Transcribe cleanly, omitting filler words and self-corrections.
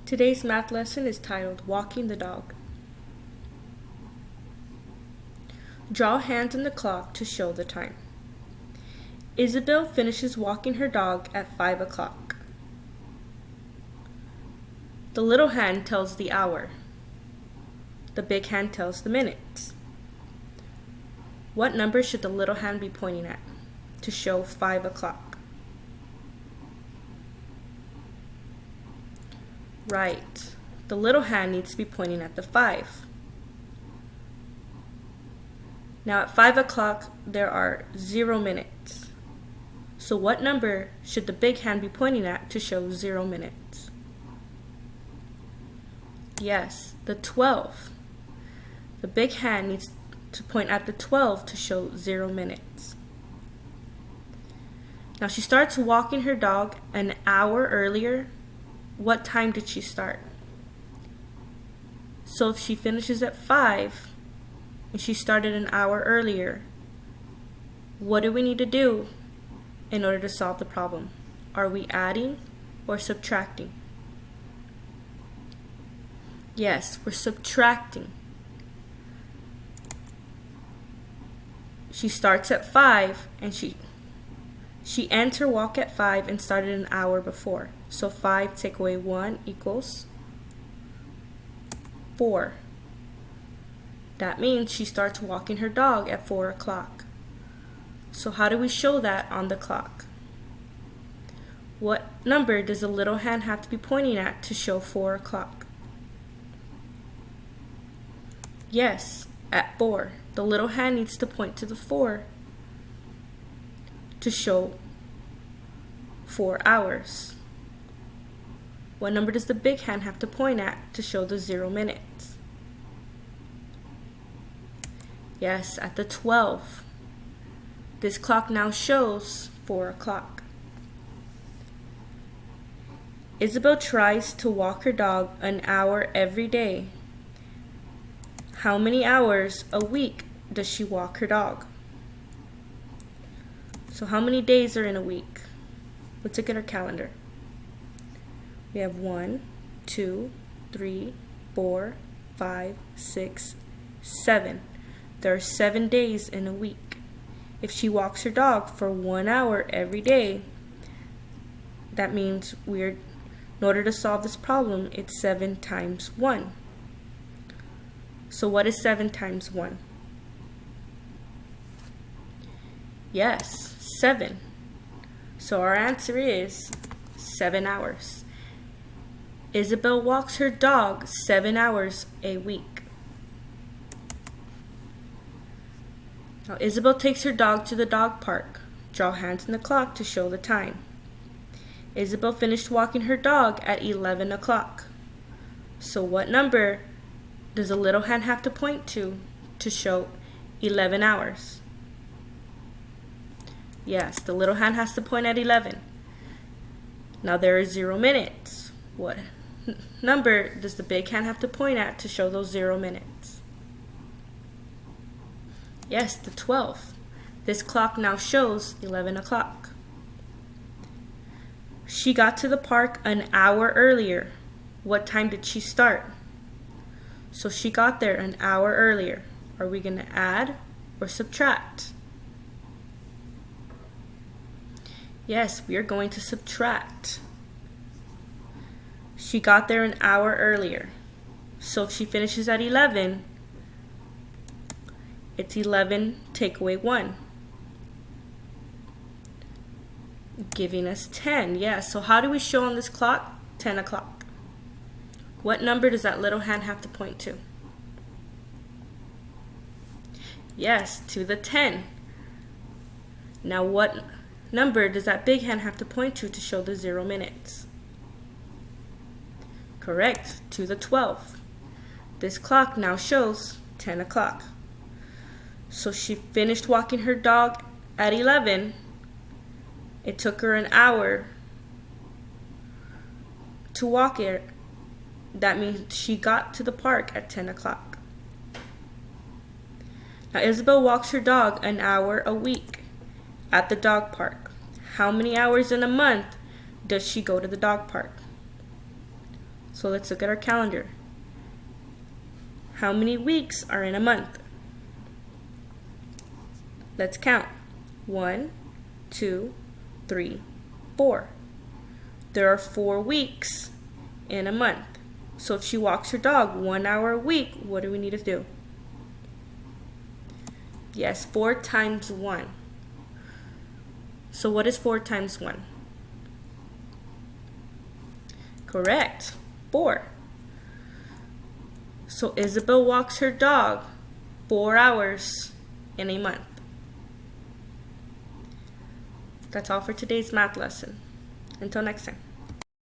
Today's math lesson is titled Walking the Dog. Draw hands on the clock to show the time. Isabel finishes walking her dog at 5 o'clock. The little hand tells the hour. The big hand tells the minutes. What number should the little hand be pointing at to show 5 o'clock? Right. The little hand needs to be pointing at the 5. Now at 5 o'clock, there are 0 minutes. So what number should the big hand be pointing at to show 0 minutes? Yes, the 12. The big hand needs to point at the 12 to show 0 minutes. Now she starts walking her dog an hour earlier. What time did she start? So if she finishes at 5 and she started an hour earlier, what do we need to do in order to solve the problem? Are we adding or subtracting? Yes, we're subtracting. She starts at 5 and she ends her walk at 5 and started an hour before. So 5 take away 1 equals 4. That means she starts walking her dog at 4 o'clock. So how do we show that on the clock? What number does the little hand have to be pointing at to show 4 o'clock? Yes, at 4. The little hand needs to point to the 4 to show 4 hours. What number does the big hand have to point at to show the 0 minutes? Yes, at the 12. This clock now shows 4 o'clock. Isabel tries to walk her dog an hour every day. How many hours a week does she walk her dog? So how many days are in a week? Let's look at our calendar. We have 1, 2, 3, 4, 5, 6, 7. There are 7 days in a week. If she walks her dog for 1 hour every day, that means in order to solve this problem, it's 7 times 1. So what is 7 times 1? Yes, 7. So our answer is 7 hours. Isabel walks her dog 7 hours a week. Now Isabel takes her dog to the dog park. Draw hands on the clock to show the time. Isabel finished walking her dog at 11 o'clock. So what number does the little hand have to point to show 11 hours? Yes, the little hand has to point at 11. Now there are 0 minutes. What number does the big hand have to point at to show those 0 minutes? Yes, the 12. This clock now shows 11 o'clock. She got to the park an hour earlier. What time did she start? So she got there an hour earlier. Are we going to add or subtract? Yes, we are going to subtract. She got there an hour earlier. So if she finishes at 11, it's 11 take away 1, giving us 10. Yeah, so how do we show on this clock? 10 o'clock. What number does that little hand have to point to? Yes, to the 10. Now what number does that big hand have to point to show the 0 minutes? Correct, to the 12. This clock now shows 10 o'clock. So she finished walking her dog at 11. It took her an hour to walk it. That means she got to the park at 10 o'clock. Now Isabel walks her dog an hour a week at the dog park. How many hours in a month does she go to the dog park? So let's look at our calendar. How many weeks are in a month? Let's count. 1, 2, 3, 4. There are 4 weeks in a month. So if she walks her dog 1 hour a week, what do we need to do? Yes, 4 times 1. So what is 4 times 1? Correct, 4. So Isabel walks her dog 4 hours in a month. That's all for today's math lesson. Until next time.